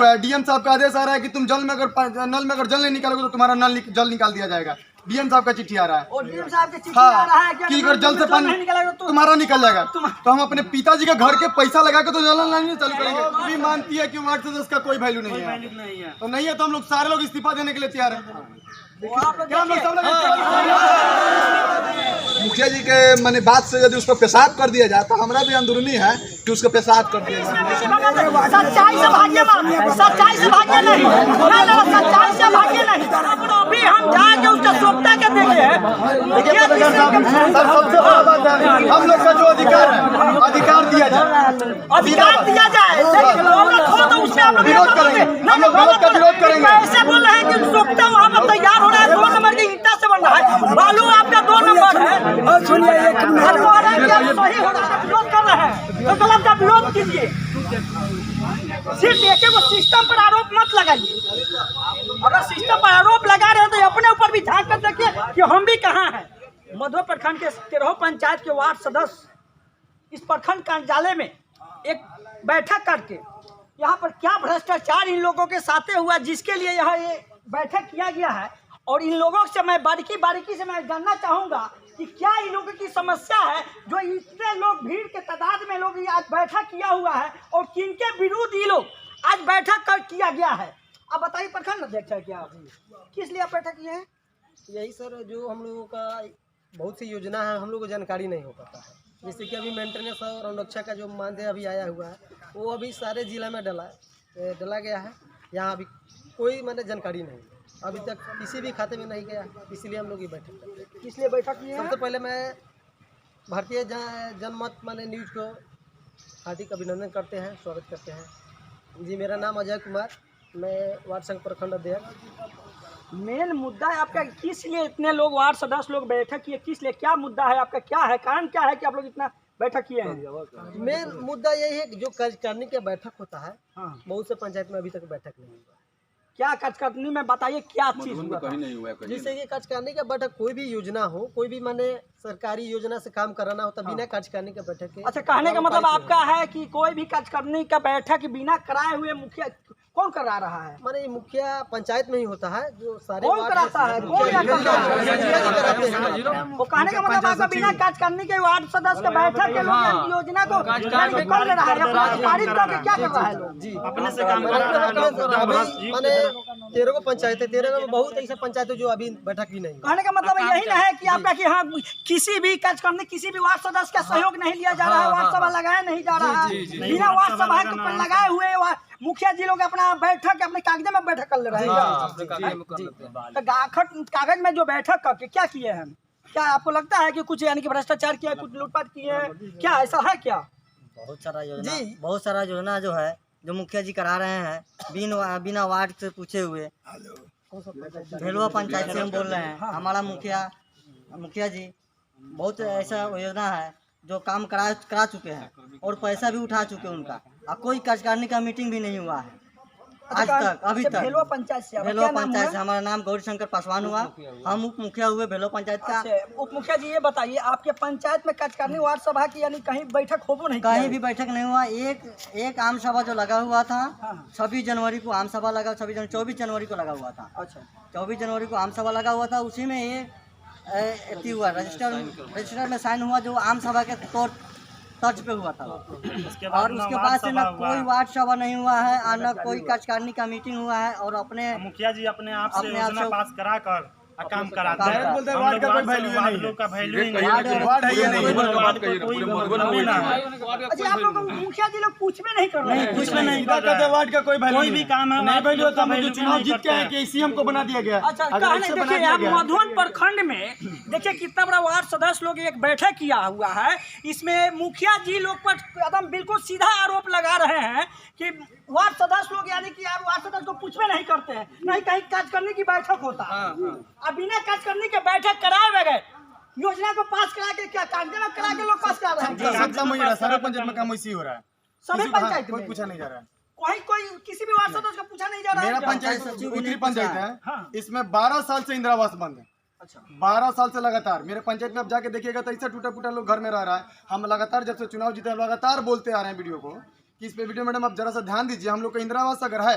हुआ है, डीएम साहब का आदेश आ रहा है कि तुम नल में अगर जल नहीं निकालोगे तो तुम्हारा जल निकाल दिया जाएगा। डीएम साहब का चिट्ठी आ रहा है। और डीएम साहब की चिट्ठी आ रहा है कि अगर जल से पानी नहीं निकलेगा तो तुम्हारा निकल जाएगा। तो हम अपने पिताजी के घर के पैसा लगा के तो जल नहीं चालू करेंगे। भी मानती है कि वार्ड सदस्य का कोई वैल्यू नहीं है, तो नहीं है तो हम लोग सारे लोग इस्तीफा देने के लिए तैयार हैं। मुखिया जी के माने बात से यदि उसको पेशाब कर दिया जाए तो हमारा भी अंदरूनी है कि उसको पेशाब कर दिया जाए। सच्चाई से भागिए मत, सच्चाई से भागिए नहीं, सच्चाई से भागिए नहीं। अभी हम जाके उसका सोपटा के देंगे। हम लोग का जो अधिकार है, अधिकार दिया जाए, अधिकार दिया जाए, विरोध करेंगे, हम लोग गलत का विरोध करेंगे। ऐसे बोल रहे हैं कि सोपटा वहाँ पर तैयार हो रहा है, 2 नंबर की ईंटा से बन रहा है, बालू आपका 2 नंबर है। सुनिए, सही हो रहा है, विरोध कर रहे हैं तो गलत का विरोध कीजिए। सिर्फ एक वो सिस्टम पर आरोप मत लगाइए। अगर सिस्टम पर आरोप लगा रहे हैं तो अपने ऊपर भी झांक कर देखिए कि हम भी कहाँ हैं। मधुआ प्रखंड के 13 पंचायत के वार्ड सदस्य इस प्रखंड कार्यालय में एक बैठक करके यहाँ पर क्या भ्रष्टाचार इन लोगों के साथ हुआ, जिसके लिए यहाँ ये बैठक किया गया है। और इन लोगों से मैं बारीकी से मैं जानना चाहूँगा कि क्या इन लोगों की समस्या है जो इतने लोग भीड़ के तादाद में लोग आज बैठक किया हुआ है और किनके विरुद्ध ये लोग आज बैठक कर किया गया है। अब बताइए प्रखंड अध्यक्ष है क्या किस लिए आप बैठक किए हैं? यही सर, जो हम लोगों का बहुत सी योजना है हम लोग को जानकारी नहीं हो पाता है। जैसे कि अभी मेंटेनेंस और अनुरक्षा का जो मानदेय अभी आया हुआ है वो अभी सारे जिला में डला गया है। यहाँ अभी कोई मैंने जानकारी नहीं, अभी तक किसी भी खाते में नहीं गया, इसीलिए हम लोग ये बैठक करते हैं। किस लिए बैठक किए हैं? सबसे पहले मैं भारतीय जनमत माने न्यूज़ को हार्दिक अभिनंदन करते हैं, स्वागत करते हैं। जी, मेरा नाम अजय कुमार, मैं वार्ड संघ प्रखंड अध्यक्ष। मेन मुद्दा है आपका, किस लिए इतने लोग वार्ड सदस्य लोग बैठक किए, किस लिए, क्या मुद्दा है आपका, क्या है कारण, क्या है कि आप लोग इतना बैठक किए हैं? मेन मुद्दा यही है कि जो कार्यकारिणी का बैठक होता है, हाँ। बहुत से पंचायत में अभी तक बैठक नहीं हुआ। क्या कार्यकारिणी में बताइए क्या चीज हुआ? जैसे कि कार्यकारिणी का बैठक कोई भी योजना हो, कोई भी माने सरकारी योजना से काम कराना होता बिना कार्यकारिणी का बैठक के। अच्छा, कहने का मतलब आपका है कि कोई भी कार्यकारिणी का बैठक बिना कराए हुए मुखिया कौन करा रहा है? माने ये मुखिया पंचायत में ही होता है, जो सारे कौन कराता है, कौन कराते हैं? वो कहने का मतलब आपका बिना कार्यकारिणी के वार्ड सदस्य के बैठक के लोग योजना को कर ले रहा है, पारित करके क्या कर रहा है लोग? जी, अपने से काम कर रहा है। माने 13 पंचायत है, 13 में बहुत ऐसा पंचायत है जो अभी बैठक भी नहीं। कहने का मतलब यही ना है कि आपका कि हाँ किसी भी कार्यकारिणी किसी भी वार्ड सदस्य का सहयोग नहीं लिया जा रहा है, वार्ड सभा लगाया नहीं जा रहा है, बिना वार्ड सभा के लगाए हुए मुखिया जी लोग अपना बैठक अपने कागज में बैठक कर ले रहे हैं। तो कागज में जो बैठक करके क्या किए हैं, क्या आपको लगता है कि कुछ यानी कि भ्रष्टाचार किया, कुछ लूटपाट किए हैं, क्या ऐसा है क्या? बहुत सारा योजना जो है जो मुखिया जी करा रहे हैं बिना वार्ड से पूछे हुए। भेलुआ पंचायत से हम बोल रहे हैं। हमारा मुखिया जी बहुत ऐसा योजना है जो काम करा चुके हैं और पैसा भी उठा चुके हैं उनका, और कोई कार्यकारिणी का मीटिंग भी नहीं हुआ है आज तक, अभी तक। भेलुआ पंचायत से हमारा नाम गौरीशंकर पासवान हुआ, हम उप मुखिया हुए भेलुआ पंचायत का। उप मुखिया जी ये बताइए, आपके पंचायत में कार्यकारिणी वार्ड सभा की यानी कहीं बैठक हो नहीं? कहीं भी बैठक नहीं हुआ। एक आम सभा जो लगा हुआ था 26 जनवरी को आम सभा लगा, 24 जनवरी को लगा हुआ था। अच्छा, 24 जनवरी को आम सभा लगा हुआ था, उसी में ये हुआ रजिस्टर में साइन हुआ जो आम सभा के तर्ज पे हुआ था। और उसके बाद से न कोई वार्ड सभा नहीं हुआ है और न कोई कार्यकारिणी का मीटिंग हुआ है। और अपने मुखिया जी अपने आप से योजना पास करा कर काम कराते हैं। बोलते हैं वार्ड का कोई वैल्यू नहीं है, का वैल्यू नहीं है। वार्ड है ये नहीं। अच्छा, आप लोग मुखिया जी लोग पूछ में नहीं कर रहे हैं? कुछ में नहीं कहते वार्ड का कोई वैल्यू कोई भी काम है नहीं, वैल्यू होता है जो चुनाव जीत के है कि सीएम को बना दिया गया। अच्छा, देखिए आप मधुबन प्रखंड में देखिए कितना बड़ा वार्ड सदस्य लोग एक बैठक किया हुआ है, इसमें मुखिया जी लोग पर एकदम बिल्कुल सीधा आरोप लगा रहे हैं कि वार्ड सदस्य लोग यानी कि वार्ड सदस्य को पूछ में नहीं करते हैं, नहीं कहीं कार्यकारिणी की बैठक होता है। अब बिना कार्यकारिणी के बैठक कराए बगैर योजना को पास करा के क्या कागज में करा के लोग पास करा रहे हैं? सारे पंचायत में काम इसी हो रहा है, सभी पंचायत कोई पूछा नहीं जा रहा है। कोई किसी भी वार्ड सदस्य का पूछा नहीं जा रहा है? मेरा पंचायत उत्तरी पंचायत है, इसमें 12 साल से इंदिरा आवास बंद है। अच्छा, 12 साल से लगातार मेरे पंचायत में आप जाके देखिएगा तो ऐसा टूटा फूटा लोग घर में रह रहा है। हम लगातार जब से चुनाव जीते हैं लगातार बोलते आ रहे हैं वीडियो को कि इस पे वीडियो मैडम आप जरा सा ध्यान दीजिए। हम लोग का इंदिरा आवास अगर है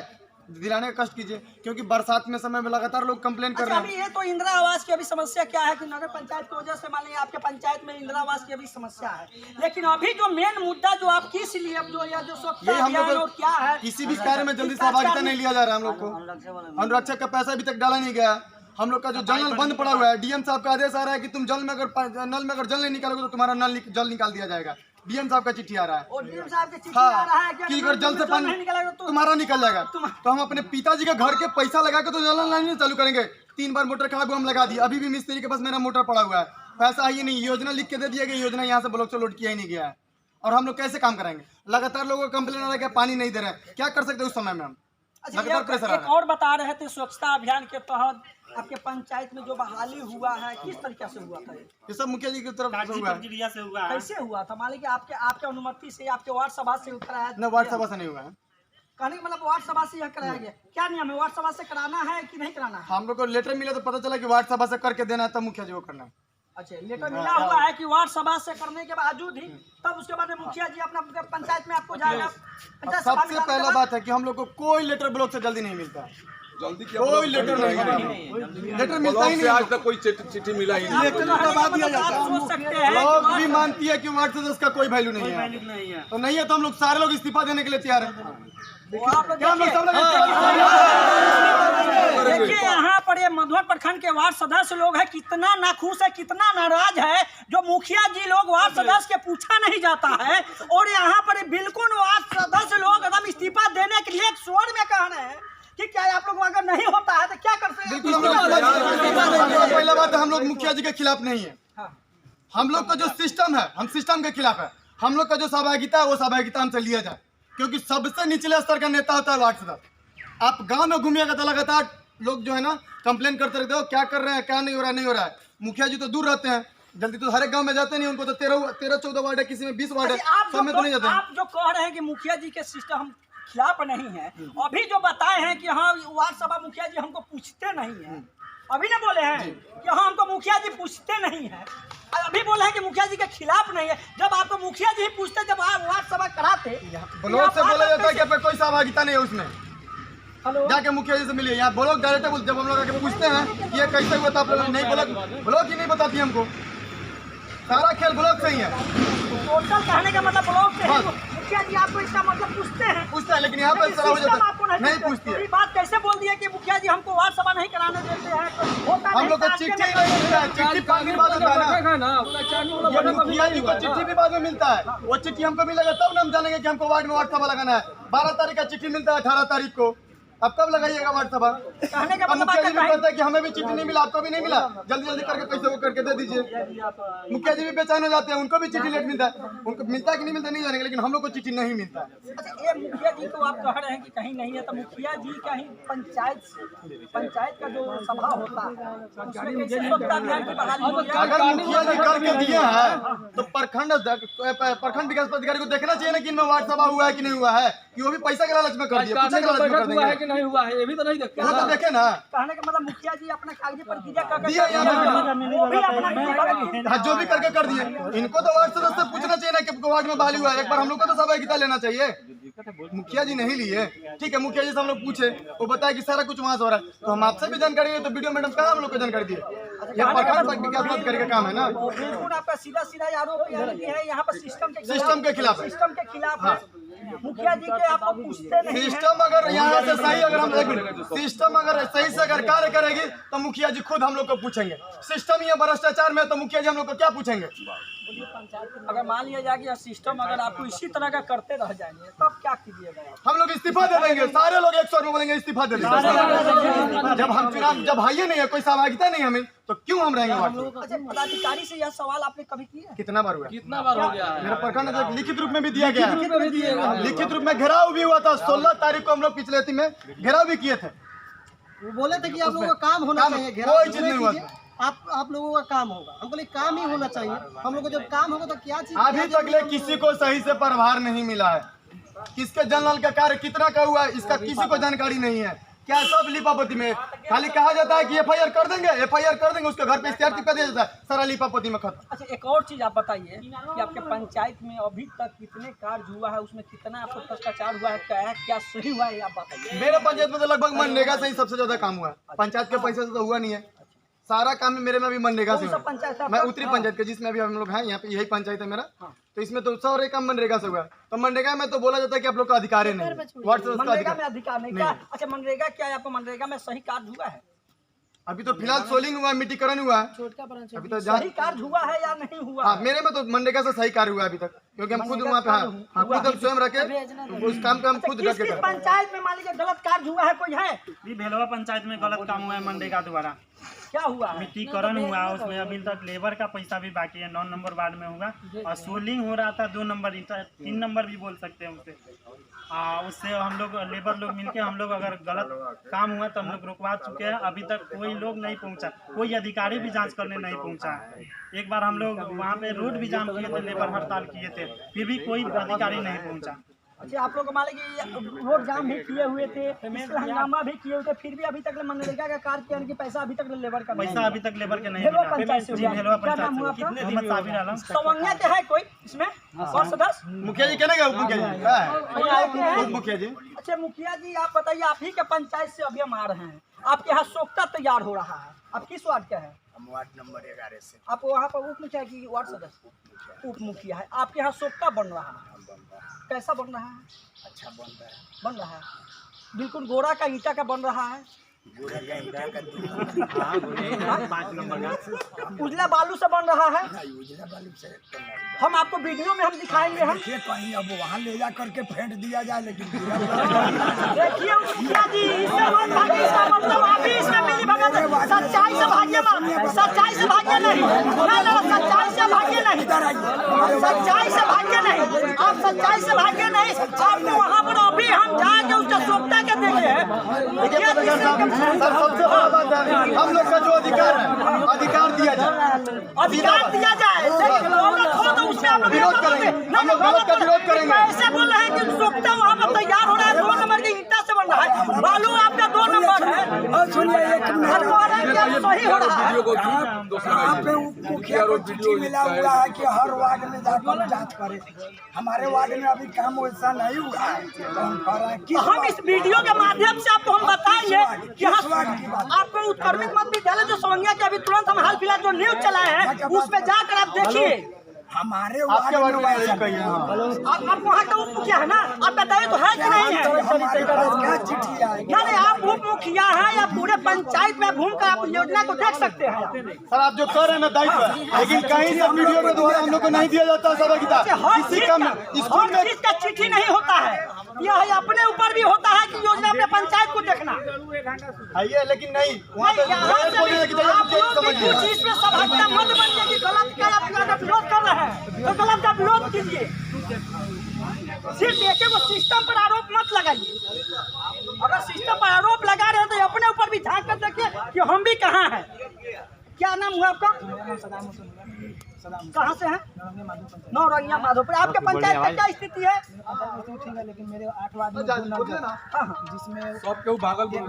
दिलाने का कष्ट कीजिए, क्योंकि बरसात में समय में लगातार लोग कंप्लेन कर रहे अभी हैं। ये तो इंदिरा आवास की अभी समस्या क्या है कि नगर पंचायत की वजह से मान लीजिए आपके पंचायत में इंदिरा आवास की अभी समस्या है, लेकिन अभी जो मेन मुद्दा जो आप किस लिए अब जो या जो स्वच्छता ये हम अभियान लोग और क्या है किसी भी कार्य में जल्दी सहभागिता नहीं लिया जा रहा है। हम लोग को अनुरक्षक का पैसा अभी तक डाला नहीं गया। हम लोग का जो जल नल बंद पड़ा हुआ है, डीएम साहब का आदेश आ रहा है कि तुम नल में अगर जल नहीं निकालोगे तो तुम्हारा जल निकाल दिया जाएगा। डीएम साहब का चिट्ठी आ रहा है। और डीएम साहब की चिट्ठी आ रहा है कि अगर जल से पानी नहीं निकलेगा तो तुम्हारा निकल जाएगा। तो हम अपने पिताजी के घर के पैसा लगा के तो जल नल नहीं चालू करेंगे। 3 बार मोटर खराब हुआ, हम लगा दिए। अभी भी मिस्त्री के पास मेरा मोटर पड़ा हुआ है, पैसा ही नहीं। योजना लिख के दे दिया गया, योजना यहाँ से ब्लॉक से लोड किया ही नहीं गया है। और हम लोग कैसे काम कराएंगे? लगातार लोगों को कंप्लेन आ रहा है कि पानी नहीं दे रहे हैं। क्या कर सकते हैं उस समय में? हम लगातार प्रेशर आ एक रहा है। और बता रहे थे स्वच्छता अभियान के तहत आपके पंचायत में जो बहाली हुआ है किस तरीके से हुआ था? ये सब मुखिया जी की तरफ से कागजी हुआ है। प्रक्रिया से हुआ है। कैसे हुआ था? मान लीजिए कि आपके अनुमति से आपके वार्ड सभा से कराया न वार्ड सभा से नहीं हुआ है। कहने का मतलब वार्ड सभा से यह कराया गया। क्या नियम है, वार्ड सभा से कराना है कि नहीं कराना है? हम लोग को लेटर मिला तो पता चला कि वार्ड सभा से करके देना है, तब मुखिया जी को करना है। अच्छा, लेटर मिला हुआ है कि वार्ड सभा से करने के बावजूद ही तब उसके बाद में मुखिया जी अपना पंचायत में आपको जाएगा। पंचायत सभा में सबसे जाने के पहला बाद- बात है कि हम लोग को कोई लेटर ब्लॉक से जल्दी नहीं मिलता है। जल्दी कोई लेटर नहीं मिलता, लेटर मिलता ही नहीं। आज तक कोई चिट्ठी मिला ही नहीं। लेटर का बात दिया जाता आप है। सोच सकते हैं लोग भी मानती है कि वार्ड सदस्य का कोई वैल्यू नहीं है। नहीं है। तो नहीं है तो हम लोग सारे लोग इस्तीफा देने के लिए तैयार हैं। आप लोग क्या हम लोग सब लोग देखिए यहाँ पर ये मधुबन प्रखंड के वार्ड सदस्य लोग हैं, कितना नाखुश है, कितना नाराज है। जो मुखिया जी लोग वार्ड सदस्य के पूछा नहीं जाता है, और यहाँ पर बिल्कुल वार्ड सदस्य लोग एकदम इस्तीफा देने के लिए एक स्वर में कह रहे हैं कि क्या आप लोग अगर नहीं होता है तो क्या करते हैं? पहला बात है, हम लोग मुखिया जी के खिलाफ नहीं है। हम लोग का जो सिस्टम है, हम सिस्टम के खिलाफ है। हम लोग का जो सहभागिता है वो सहभागिता हमसे लिया जाए, क्योंकि सबसे निचले स्तर का नेता होता है वार्ड सदस्य। आप गांव में घूमिएगा तो लगातार लोग जो है ना कंप्लेन करते रहते हो, क्या कर रहे हैं, क्या नहीं हो रहा है, नहीं हो रहा है। मुखिया जी तो दूर रहते हैं, जल्दी तो हर एक गांव में जाते नहीं। उनको तो 13-14 वार्ड है, किसी में 20 वार्ड है, सब में तो नहीं जाते हैं। आप जो कह रहे हैं कि मुखिया जी के सिस्टम हम खिलाफ नहीं है, अभी जो बताए हैं कि हाँ वार्ड सभा मुखिया जी हमको पूछते नहीं है, अभी ना बोले हैं कि हाँ हमको मुखिया जी पूछते नहीं है, अभी बोले हैं कि मुखिया जी के खिलाफ नहीं है। जब आपको मुखिया जी पूछते, जब आप वार्ड सभा कराते, ब्लॉक से बोला जाता है कि आपका कोई सहभागिता नहीं है उसमें, हेलो जाके मुखिया जी से मिलिए। यहाँ ब्लॉक डायरेक्टर बोलते, जब हम लोग आके पूछते हैं कि ये कैसे हुआ था, आप लोग नहीं ब्लॉक ही नहीं बताती हमको। सारा खेल ब्लॉक से ही है। टोटल कहने का मतलब ब्लॉक से ही मुखिया जी आपको इसका मतलब पूछते हैं, लेकिन यहाँ पर सारा हो सिस्टम जाता आपको है, नहीं पूछती है। ये बात कैसे बोल दिया कि मुखिया जी हमको वार्ड सभा नहीं कराने देते हैं? तो होता हम नहीं लोग को था, चिट्ठी आपके नहीं मिलता है, चिट्ठी 5 दिन बाद होता है ना। ये मुखिया जी को चिट्ठी भी बाद में मिलता है। वो चिट्ठी हमको मिलेगा तब ना हम जानेंगे कि हमको वार्ड में वार्ड सभा लगाना है। 12 तारीख का चिट्ठी मिलता है, 18 तारीख को। अब कब लगाइएगा वार्ड सभा? कहने का अब मतलब मुखिया जी भी आपका कहता है कि हमें भी चिट्ठी नहीं मिला, आपको भी नहीं मिला, जल्दी जल्दी करके कैसे वो करके दे दीजिए। मुखिया जी भी बेचैन हो जाते हैं, उनको भी चिट्ठी लेट मिलता है। उनको मिलता है कि नहीं मिलता नहीं जानेंगे, लेकिन हम लोग को चिट्ठी नहीं मिलता है। अच्छा, ये मुखिया जी को आप कह रहे हैं कि कहीं नहीं है, तो मुखिया जी का ही पंचायत का जो सभा होता है उसमें कैसे स्वच्छता अभियान की बहाली हो जाए? अगर मुखिया जी करके दिए हैं तो प्रखंड विकास पदाधिकारी को देखना चाहिए ना कि इनमें वार्ड सभा हुआ है कि नहीं हुआ है, कि वो भी पैसा के लालच में कर दिया, पैसा के लालच में कर देंगे। नहीं हुआ है, ये भी तो नहीं देखते। वो तो देखे ना, कहने का मतलब मुखिया जी अपना कागजी प्रक्रिया कर दिया यहाँ वो भी अपना हाँ, जो भी करके कर दिए। इनको तो वार्ड सदस्य से पूछना चाहिए ना कि आपको वार्ड में बहाली हुआ है। एक बार हम लोग को तो सहभागिता लेना चाहिए। मुखिया जी नहीं लिए, ठीक है, मुखिया जी से हम लोग पूछे, वो बताया कि सारा कुछ वहाँ से हो रहा है। तो हम आपसे भी जानकारी है, तो वीडियो मैडम कहाँ हम लोग को जानकारी दिए? ये प्रखंड विकास पदाधिकारी का काम है ना। बिल्कुल आपका सीधा सीधा आरोप है यहाँ पर सिस्टम के खिलाफ है। मुखिया जी के आपको पूछते नहीं हैं। सिस्टम अगर यहाँ से सही, अगर हम सिस्टम अगर सही से अगर कार्य करेगी तो मुखिया जी खुद हम लोग को पूछेंगे। सिस्टम ये भ्रष्टाचार में है तो मुखिया जी हम लोग को क्या पूछेंगे? अगर मान लिया जाए कि सिस्टम अगर आपको इसी तरह का करते रह जाएंगे तब क्या कीजिएगा? हम लोग इस्तीफा दे देंगे, सारे लोग एक स्वर में बोलेंगे इस्तीफा दे देंगे। जब हम चुनाव जब है ही नहीं है, कोई सहभागिता नहीं हमें, तो क्यों हम रहेंगे वार्ड में? अच्छा, पदाधिकारी से यह सवाल आपने कभी किया? कितना बार हुआ? कितना बार हो गया है? मेरा प्रखंड में लिखित रूप में भी दिया गया है। लिखित रूप में घेराव भी हुआ था। 16 तारीख को हम लोग पिछले अति में घेराव भी किए थे। वो बोले थे कि आप लोगों का काम होना चाहिए, कोई चीज नहीं हुआ था। आप लोगों का काम होगा। हम बोले काम ही होना चाहिए। हम लोग को जब काम होगा तो क्या चीज अभी तक ले किसी को सही से प्रभार नहीं मिला है। किसके जल नल का कार्य कितना का हुआ है, इसका किसी को जानकारी नहीं है। क्या सब लीपापोती में खाली कहा जाता है कि FIR कर देंगे, उसके घर पे इश्तेहार चिपका दिया जाता है, सारा लीपापोती में खत्म। अच्छा, एक और चीज आप बताइए कि आपके पंचायत में अभी तक कितने कार्य हुआ है, उसमें कितना आपको भ्रष्टाचार हुआ है, क्या सही हुआ है, आप बताइए। मेरे पंचायत में तो लगभग मनरेगा से ही सबसे ज्यादा काम हुआ है, पंचायत के पैसे से तो हुआ नहीं है। सारा काम मेरे में अभी मनरेगा से हुआ है। मैं उत्तरी पंचायत के, जिसमें अभी हम लोग हैं, यहाँ पे यही पंचायत है मेरा, तो इसमें तो सारे काम मनरेगा से हुआ है। तो मनरेगा में तो बोला जाता है कि आप लोग का अधिकार ही नहीं, मनरेगा में अधिकार नहीं क्या? अच्छा, मनरेगा क्या है, आपको मनरेगा में सही कार्य हुआ है? अभी तो फिलहाल सोलिंग हुआ है, मिट्टीकरण हुआ है, अभी तो सही कार्य हुआ है या नहीं हुआ? हाँ, मेरे में तो मनरेगा से सही कार्य हुआ है अभी तक, क्योंकि हम खुद वहाँ पे खुद हम स्वयं रखे उस काम को हम खुद किस पंचायत में मान लीजिए गलत कार्य हुआ है, कोई है? भेलवा पंचायत में गलत काम हुआ है मनरेगा द्वारा। क्या हुआ? मिट्टीकरण हुआ, उसमें अभी तक लेबर का पैसा भी बाकी है, 9 नंबर वार्ड में हुआ, और सोलिंग हो रहा था 2 नंबर, 3 नंबर भी बोल सकते हैं उसे। उससे हम लोग लेबर लोग मिलके हम लोग अगर गलत काम हुआ तो हम लोग रुकवा चुके हैं। अभी तक कोई लोग नहीं पहुंचा, कोई अधिकारी भी जांच करने नहीं पहुंचा। एक बार हम लोग वहाँ पे रोड भी जाम किए थे, लेबर हड़ताल किए थे, फिर भी कोई अधिकारी नहीं पहुंचा। अच्छा, आप लोग मान लीजिए रोड जाम भी किए हुए थे, हंगामा भी किए हुए थे, फिर भी अभी तक मनरेगा का कार्य किया, पैसा अभी तक लेबर का पैसा अभी तक लेबर के नहीं भेलवा मिला। पंचायत से हुआ। क्या नाम हुआ आपका? मोहम्मद साबिर आलम। सवंगिया के है कोई इसमें और सदस्य? मुखिया जी कहने उप मुखिया जी उप मुखिया जी। अच्छा मुखिया जी, आप बताइए, आप ही के पंचायत से अभी हम आ रहे हैं, आपके यहाँ सोख्ता तैयार हो रहा है, आप किस वार्ड के हैं? हम वार्ड नंबर 11 से। आप वहाँ पर उप मुखिया की वार्ड सदस्य? उप मुखिया है। आपके यहाँ सोख्ता बन रहा है, कैसा बन रहा है? अच्छा बन रहा है, बिल्कुल गोरा का ईंटा का बन रहा है, उजला बालू से बन रहा है। हम आपको वीडियो में हम दिखाएंगे, हम कहीं अब वहाँ ले जा करके फेंक दिया जाए, लेकिन देखिए मुखिया जी, इससे मत भागिए, इसका मतलब आप ही इसमें मिली भगत है। सच्चाई से भागिए मत, सच्चाई से भागिए नहीं, ना सच्चाई से भागिए नहीं, सच्चाई से भागिए नहीं, आप सच्चाई से भागिए नहीं। आपको वहाँ पर अभी हम जाके उसका सोखता के देखे हैं। मुखिया जी सर, सबसे बड़ा बात है, हम लोग का जो अधिकार है, अधिकार दिया जाए, अधिकार दिया जाए। गलत हो तो उससे आप लोग विरोध करेंगे, हम लोग गलत का विरोध करेंगे। ऐसे बोल रहे हैं कि सोखता वहाँ पर तैयार हो रहा है, 2 नंबर की ईंटा से बन रहा है, बालू आपका 2 नंबर है। सुनिए, एक सही हो रहा है। यहाँ पे मुखिया को चिट्ठी मिला हुआ है कि हर वार्ड में जाकर जांच करे। हमारे वार्ड में अभी काम वैसा नहीं हुआ है, तो हम कह रहे हैं कि हम इस वीडियो के माध्यम से आपको हम बताएंगे कि आपको उत्कर्मिक मध्य विद्यालय जो सवंगिया के अभी तुरंत हम हाल फिलहाल जो न्यूज चलाए हैं, उसमें जाकर आप देखिए। हमारे आपके वार्ड में वैसा आप वहाँ का उप मुखिया है ना, आप बताइए तो है कि नहीं है? हमारे पास क्या चिट्ठी आएगी? यानी आप उप मुखिया हैं या पूरे पंचायत में घूमकर आप योजना को देख सकते हैं। सर, आप जो कर रहे हैं ना दायित्व है, लेकिन कहीं से वीडियो के द्वारा हम लोग को नहीं दिया जाता है सहभागिता। किसी का स्कूल में इसका चिट्ठी नहीं होता है, यह अपने ऊपर भी होता है कि योजना अपने पंचायत को देखना है, लेकिन नहीं वहाँ पे कुछ इसमें सहभागिता मत बनिए कि गलत का आप विरोध कर रहे हैं, तो गलत का विरोध कीजिए। सिर्फ एक को सिस्टम पर आरोप मत लगाइए। अगर सिस्टम पर आरोप लगा रहे हैं तो अपने ऊपर भी झांक कर देखिए कि हम भी कहाँ हैं। क्या नाम हुआ आपका? कहाँ से हैं? नौरंगिया माधोपुर। आपके पंचायत का क्या स्थिति है? ठीक है, लेकिन मेरे 8 वार्ड में जिसमें सबके भागलपुर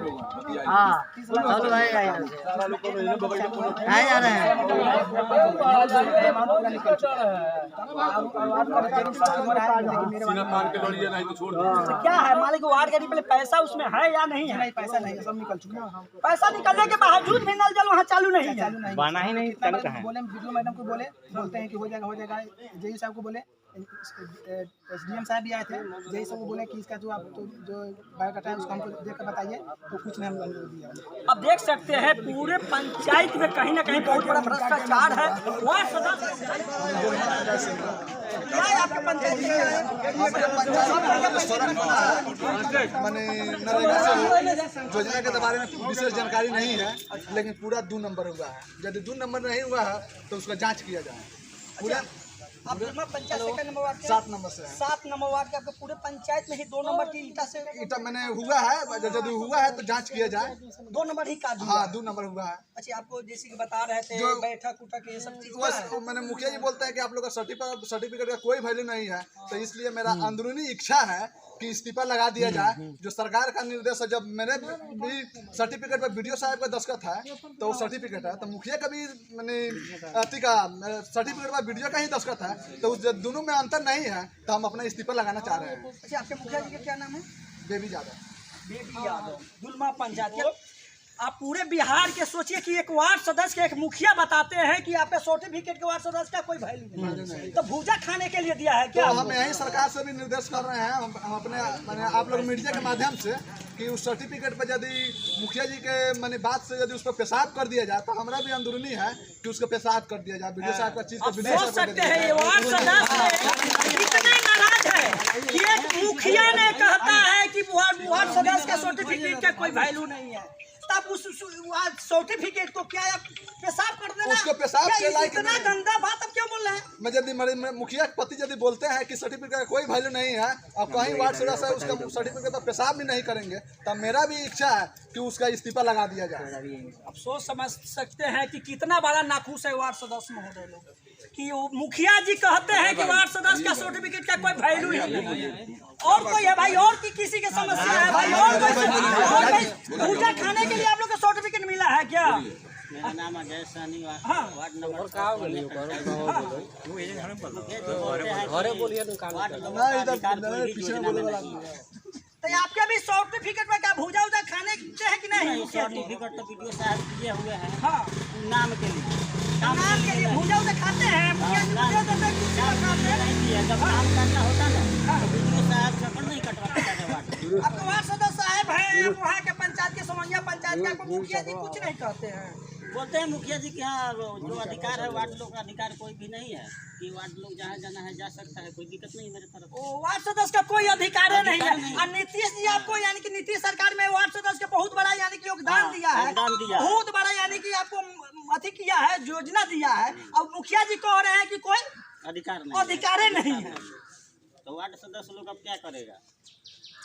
क्या है मालिक वार्ड के पहले पैसा उसमें है या नहीं है? पैसा नहीं, सब निकल चुका है। पैसा निकलने के बावजूद भी नल जल वहाँ चालू नहीं है। बना ही नहीं, बोले वीडियो मैडम को बोलते हैं कि हो जाएगा। जेई साहब को बोले, SDM साहब भी आए थे, जेई साहब को बोले कि इसका जो आप जो बायोडाटा है उसको हमको देकर बताइए, तो कुछ नहीं हमको दिया। अब देख सकते हैं पूरे पंचायत में कहीं ना कहीं बहुत बड़ा भ्रष्टाचार है। वार्ड सदस्य क्या है आपके पंचायत मैंने नरेगा से योजना के बारे में विशेष जानकारी नहीं है, लेकिन पूरा 2 नंबर हुआ है। यदि 2 नंबर नहीं हुआ है तो उसका जांच किया जाए। पूरा आप पंचायत से नंबर वार्ड 7 नंबर से है। 7 नंबर वार्ड के आपके पूरे पंचायत में ही 2 नंबर की ईटा से ईटा मैंने हुआ है, यदि हुआ है तो जांच किया जाए। 2 नंबर ही काज हुआ। हाँ, 2 नंबर हुआ है। अच्छा, आपको जैसे कि बता रहे थे बैठक उठक ये सब चीज बस मैंने मुखिया जी बोलता है कि आप लोग का सर्टिफिकेट का कोई वैल्यू नहीं है, तो इसलिए मेरा अंदरूनी इच्छा है कि इस्तीफा लगा दिया जाए। जो सरकार का निर्देश है, जब मेरे भी सर्टिफिकेट पर वीडियो साहब का दस्तखत है तो वो सर्टिफिकेट है, तो मुखिया का भी मैंने अति का सर्टिफिकेट पर वीडियो का ही दस्तखत है, तो उस दोनों में अंतर नहीं है, तो हम अपना इस्तीफा लगाना चाह रहे हैं। अच्छा, आपके मुखिया जी का क्या नाम है? बेबी यादव। बेबी यादव, दुलमा पंचायत के। आप पूरे बिहार के सोचिए कि एक वार्ड सदस्य के एक मुखिया बताते हैं कि आपके सर्टिफिकेट के वार्ड सदस्य का कोई वैल्यू नहीं, तो भूजा खाने के लिए दिया है क्या? तो हम यही सरकार से भी निर्देश कर रहे हैं, हम अपने मैंने आप लोग मीडिया के माध्यम से, कि उस सर्टिफिकेट पर यदि मुखिया जी के मैंने बात से यदि उस पर पेशाब कर दिया जाए, तो हमारा भी अंदरूनी है कि उसको पेशाब कर दिया जाए। वीडियो साहब का चीज को सोच सकते हैं ये वार्ड सदस्य इतने नाराज है कि एक मुखिया ने कहता है कि वार्ड सदस्य का सर्टिफिकेट का कोई वैल्यू नहीं है, तब उस सर्टिफिकेट को क्या पेशाब कर देना? उसको पेशाब के लायक इतना गंदा बात अब क्यों बोल रहे हैं? मैं यदि मुखिया के पति यदि बोलते हैं कि सर्टिफिकेट का कोई वैल्यू नहीं है, अब कहीं वार्ड सदस्य उसका सर्टिफिकेट पर पेशाब भी नहीं करेंगे, तब मेरा भी इच्छा है कि उसका इस्तीफा लगा दिया जाए। अब सोच समझ सकते हैं कि कितना बड़ा नाखुश है वार्ड सदस्य महोदय लोग, कि मुखिया जी कहते हैं कि वार्ड सदस्य का सर्टिफिकेट का कोई वैल्यू ही नहीं है। और कोई है भाई, और किसी की समस्या है भाई, और कोई पूजा खाने के लिए आप लोग का सर्टिफिकेट मिला है क्या? मेरा नाम अजय सहनी, वार्ड नंबर तो आपके भी सर्टिफिकेट में क्या भूजा उजा खाने हैं कि नहीं? सर्टिफिकेट तो वीडियो साहब दिए हुए हैं, हाँ, नाम के लिए, नाम के लिए भूजा उजा खाते हैं, मुखिया जी को दे देते हैं, किसी को खाते हैं। नहीं दिया। जब काम करना होता ना तो वीडियो साहब चक्कर नहीं कटवाते थे वार्ड। आपको वार्ड सदस्य साहब है, आप वहाँ के पंचायत के समन्वय पंचायत का, आपको मुखिया जी कुछ नहीं कहते हैं। बोलते हैं मुखिया जी के यहाँ जो अधिकार है वार्ड लोग का अधिकार कोई भी नहीं है, कि वार्ड लोग जहाँ जाना है जा सकता है, कोई दिक्कत नहीं मेरे तरफ। वार्ड सदस्य का कोई अधिकार नहीं है। और नीतीश जी आपको यानी कि नीतीश सरकार में वार्ड सदस्य का बहुत बड़ा यानी कि योगदान दिया है, बहुत बड़ा यानी कि आपको अति किया है, योजना दिया है। अब मुखिया जी कह रहे हैं कि कोई अधिकार नहीं है, तो वार्ड सदस्य लोग अब क्या करेगा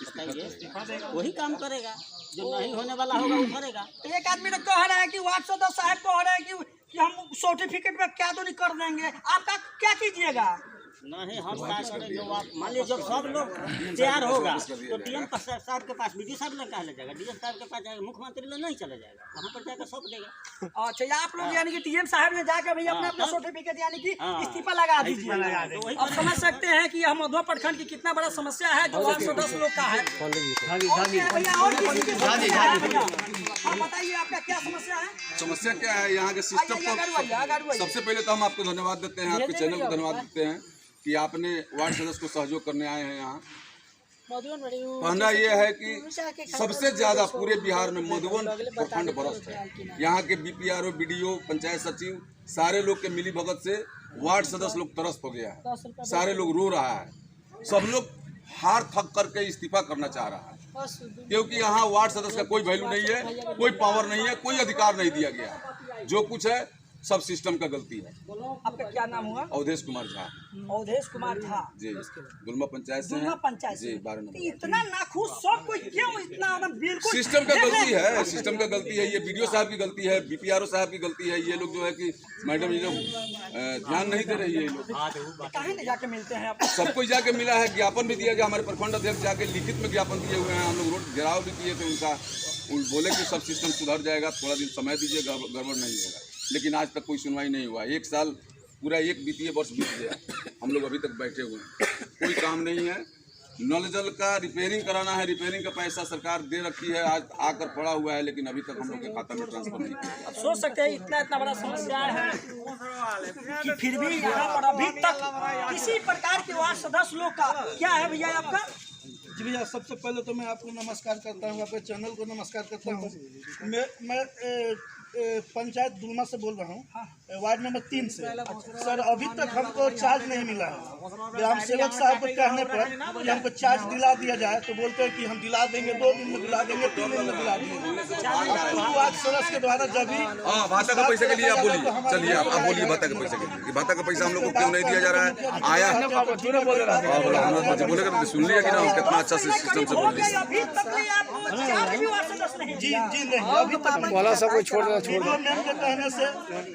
बताइए? वही काम करेगा, जो नहीं होने वाला होगा वो करेगा। तो एक आदमी तो कह रहा है कि वार्ड सदस्य साहब कह रहे हैं कि हम सर्टिफिकेट में क्या तो नहीं कर देंगे, आपका क्या कीजिएगा? नहीं, हम क्या करें, जो आप मान लीजिए जब सब लोग तैयार होगा तो डीएम साहब के पास वीडियो साहब लोग कहा ले जाएगा, डीएम साहब के पास जाएगा, मुख्यमंत्री लोग नहीं चला जाएगा, वहाँ पर जाकर सौंप देगा। अच्छा, आप लोग यानी कि डीएम साहब ने जाकर भैया अपना अपना सर्टिफिकेट यानी कि इस्तीफा लगा दीजिए। अब समझ सकते हैं कि यह मधुआ प्रखंड की कितना बड़ा समस्या है जो वार्ड सदस्य लोग का है। भैया और किसी की समस्या है भैया, आप बताइए आपका क्या समस्या है? समस्या क्या है यहाँ के सिस्टम को? सबसे पहले तो हम आपको धन्यवाद देते हैं, आपके चैनल को धन्यवाद देते हैं कि आपने वार्ड सदस्य को सहयोग करने आए हैं यहाँ। कहना यह है कि सबसे ज्यादा पूरे बिहार में मधुबन प्रखंड भ्रष्ट है। यहाँ के बीपीआरओ, बीडीओ, पंचायत सचिव, सारे लोग के मिली भगत से वार्ड सदस्य लोग त्रस्त हो गया है, सारे लोग रो रहा है, सब लोग हार थक करके इस्तीफा करना चाह रहा है, क्योंकि यहाँ वार्ड सदस्य का कोई वैल्यू नहीं है, कोई पावर नहीं है, कोई अधिकार नहीं दिया गया। जो कुछ है सब सिस्टम का गलती है। आपका क्या नाम हुआ? अवधेश कुमार झा। अवधेश कुमार झा जी, दुलमा पंचायत से दुलमा पंचायत जी, 12 नंबर। इतना नाखुश सब कोई क्यों इतना बिल्कुल सिस्टम का गलती है, सिस्टम का गलती है, ये बीडीओ साहब की गलती है, बीपीआरओ साहब की गलती है। ये लोग जो है कि मैडम ये लोग ध्यान नहीं दे रही है। ये लोग कहीं नहीं जाके मिलते हैं आप? सबको जाके मिला है, ज्ञापन भी दिया गया, हमारे प्रखंड अध्यक्ष जाके लिखित में ज्ञापन दिए हुए हैं। हम लोग रोड घेराव भी किए थे उनका, बोले कि सब सिस्टम सुधर जाएगा, थोड़ा दिन समय दीजिए, गड़बड़ नहीं होगा। लेकिन आज तक कोई सुनवाई नहीं हुआ। एक साल पूरा एक वित्तीय वर्ष बीत गया, हम लोग अभी तक बैठे हुए हैं, कोई काम नहीं है। नल जल का रिपेयरिंग कराना है, रिपेयरिंग का पैसा सरकार दे रखी है, आज आकर पड़ा हुआ है, लेकिन अभी तक हम लोग के खाता में ट्रांसफर नहीं किया। अब सोच सकते हैं इतना बड़ा समस्या है कि फिर भी यहाँ पर अभी तक किसी प्रकार के वार्ड सदस्य लोग का क्या है भैया आपका? जी भैया, सबसे पहले तो मैं आपको नमस्कार करता हूँ, आपके चैनल को नमस्कार करता हूँ। मैं पंचायत दुलमा से बोल रहा हूँ, वार्ड नंबर 3 से। सर, अभी तक हमको चार्ज नहीं मिला है। ग्राम सेवक साहब को कहने पर कि हमको चार्ज दिला दिया जाए तो बोलते हैं कि हम दिला देंगे, 2 दिन में दिला देंगे, 3 दिन में दिला देंगे। वार्ड सदस्य के द्वारा जब भी भाता का पैसे के लिए आप बोलिए, चलिए आप बोलिए भाता के पैसे के लिए, भाता का पैसा हम लोग को क्यों नहीं दिया जा रहा है? आया बोलेगा तो सुन लिया कि ना, कितना अच्छा सिस्टम से बोल रहे हैं। अभी तक आप चार्ज भी वार्ड सदस्य नहीं जी नहीं, अभी तक बोला सब कोई छोड़ वीडियो मैम के कहने से,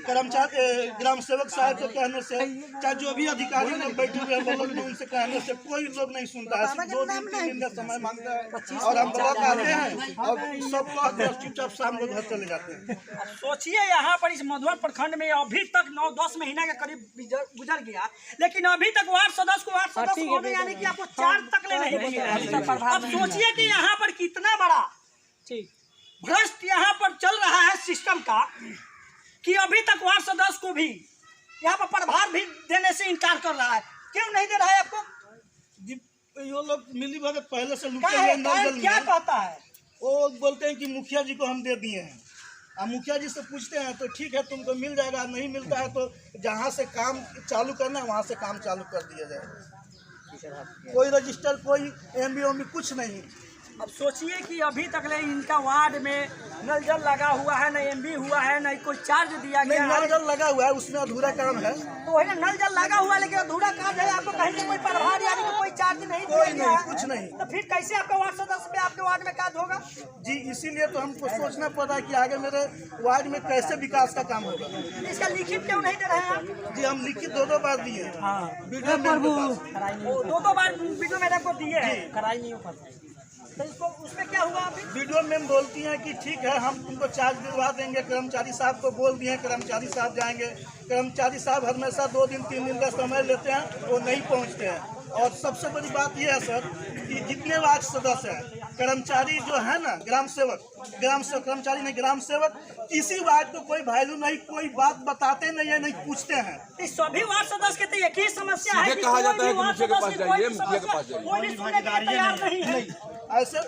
कर्मचारी ग्राम सेवक साहब के कहने से, चाहे जो भी अधिकारी लोग बैठे हुए हैं लोग, उनसे कहने से कोई लोग नहीं सुनता है। 2 दिन 3 दिन का समय मांगता है और हम ब्लॉक आते हैं और सबको चुपचाप शाम को घर चले जाते हैं। सोचिए यहाँ पर इस मधुबन प्रखंड में अभी तक 9-10 महीना के करीब गुजर गया, लेकिन अभी तक वार्ड सदस्य को होने यानी कि आपको 4 तक ले नहीं दिए। अब सोचिए कि यहाँ पर कितना बड़ा भ्रष्ट यहाँ पर चल रहा है सिस्टम का, कि अभी तक वार्ड सदस्य को भी यहाँ पर प्रभार भी देने से इनकार कर रहा है। क्यों नहीं दे रहा है आपको? ये लोग मिली भगत पहले से लुटे क्या हुए है, नल क्या कहता है? वो बोलते हैं कि मुखिया जी को हम दे दिए हैं। अब मुखिया जी से पूछते हैं तो ठीक है तुमको मिल जाएगा, नहीं मिलता है तो जहाँ से काम चालू करना है वहाँ से काम चालू कर दिया जाए। कोई रजिस्टर, कोई एमबी कुछ नहीं। अब सोचिए कि अभी तक ले इनका वार्ड में नल जल लगा हुआ है, न एमबी हुआ है, न कोई चार्ज दिया गया है। नल जल लगा हुआ है, उसमें अधूरा काम है। तो वही ना, नल जल लगा हुआ है लेकिन अधूरा काम है। आपको कहीं से कोई प्रभार यानी कि कोई चार्ज नहीं दिया गया है? कुछ नहीं। तो फिर कैसे आपका वार्ड सदस्य में आपके वार्ड में कार्य होगा? जी, इसीलिए तो हमको सोचना पड़ रहा है कि आगे मेरे वार्ड में कैसे विकास का काम होगा। इसका लिखित क्यों नहीं दे रहे हैं आप? जी, हम लिखित 2 बार दिए हैं। वीडियो मैम के पास 2 बार वीडियो मैडम को दिए हैं, कराई नहीं हो पाता। तो इसको उसमें क्या हुआ? अभी वीडियो मैम बोलती हैं कि ठीक है हम तुमको चार्ज दिलवा देंगे। कर्मचारी साहब को बोल दिए, कर्मचारी साहब जाएंगे। कर्मचारी साहब हमेशा 2 दिन 3 दिन का समय लेते हैं, वो नहीं पहुंचते हैं। और सबसे बड़ी बात यह है सर कि जितने वार्ड सदस्य हैं, कर्मचारी जो है ना, ग्राम सेवक कर्मचारी नहीं, ग्राम सेवक, किसी वार्ड को कोई वैल्यू नहीं, कोई बात बताते नहीं है, नहीं पूछते हैं। इस सभी वार्ड सदस्य के तो एक ही समस्या है कि कहा जाता है कोई कि भी वार्ड मुखिया के पास सदस्य जाइए, मुखिया के पास जाइए। कोई भी सुनने के लिए तैयार नहीं है। ऐसे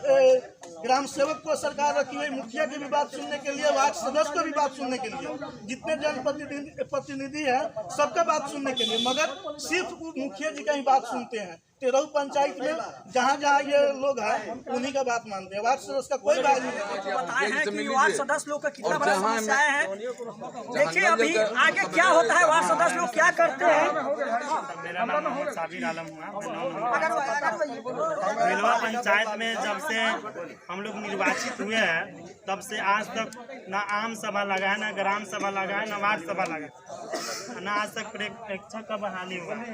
ग्राम सेवक को सरकार रखी हुई, मुखिया की भी बात सुनने के लिए, वार्ड सदस्य को भी बात सुनने के लिए, जितने जनप्रतिनिधि है सबका बात सुनने के लिए, मगर सिर्फ मुखिया जी का ही बात सुनते हैं। तेरहू पंचायत में जहाँ जहाँ ये लोग हैं उन्हीं का बात मानते हैं, वार्ड सदस्य का कोई बात नहीं। बताए हैं कि वार्ड सदस्य लोग का कितना बड़ा समस्याएं हैं। देखिए अभी आगे क्या होता है, वार्ड सदस्य लोग क्या करते हैं। मेरा नाम मोहम्मद साबिर आलम हुआ। बेलवा पंचायत में जब से हम लोग निर्वाचित हुए हैं तब से आज तक ना आम सभा लगा है, ना ग्राम सभा लगा है, ना वार्ड सभा लगा है, ना आज तक प्रेक्षक का बहाली हुआ है।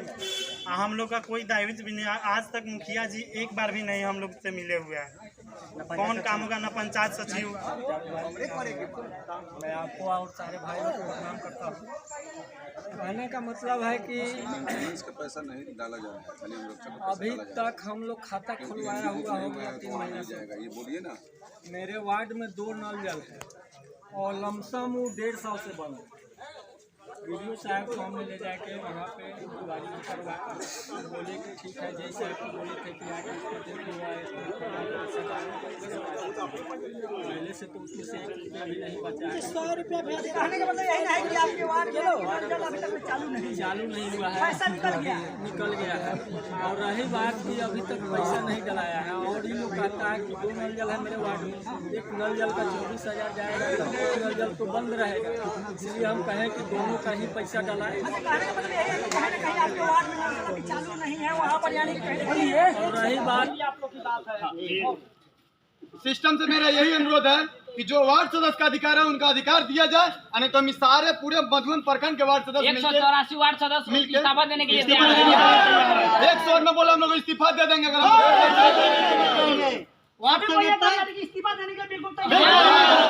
हम लोग का कोई दायित्व भी नहीं। आज तक मुखिया जी एक बार भी नहीं हम लोग से मिले हुए हैं। कौन काम होगा, ना पंचायत सचिव। मैं आपको और सारे भाइयों को प्रणाम करता हूँ। कहने का मतलब है कि इसका पैसा नहीं डाला जा रहा है, अभी तक हम लोग खाता खुलवाया हुआ हो गया 3 महीने से। ये बोलिए ना। मेरे वार्ड में 2 नल जल है और लमसम 150 से बंद है। वीडियो साहब को हमने ले जाके वहाँ पे इंक्वायरी करवाया, बोले कि ठीक है, जैसे आपको बोले थे कि आगे इसको देख हुआ पहले से तो उसमें से 1 रुपया भी नहीं बचा है। 100 रुपया भी कहने का मतलब यही है कि आपके वार्ड में अभी तक चालू नहीं हुआ है, पैसा निकल गया है। और रही बात कि अभी तक पैसा नहीं डलाया है, और ये लोग कहता है कि 2 नल जल है मेरे वार्ड में, 1 नल जल का 24,000 जाएगा, 1 नल जल तो बंद रहेगा। इसलिए हम कहें कि दोनों का ही पैसा डला है। आपके वार्ड में चालू नहीं है, वहाँ पर यानी और रही बात आप लोग की बात है। सिस्टम से मेरा यही अनुरोध है कि जो वार्ड सदस्य का अधिकार है उनका अधिकार दिया जाए, नहीं तो हम सारे पूरे मधुबन प्रखंड के वार्ड सदस्य 184 वार्ड सदस्य इस्तीफा देने के लिए 100 में बोला हम लोग इस्तीफा दे देंगे अगर इस्तीफा देने के बिल्कुल तैयार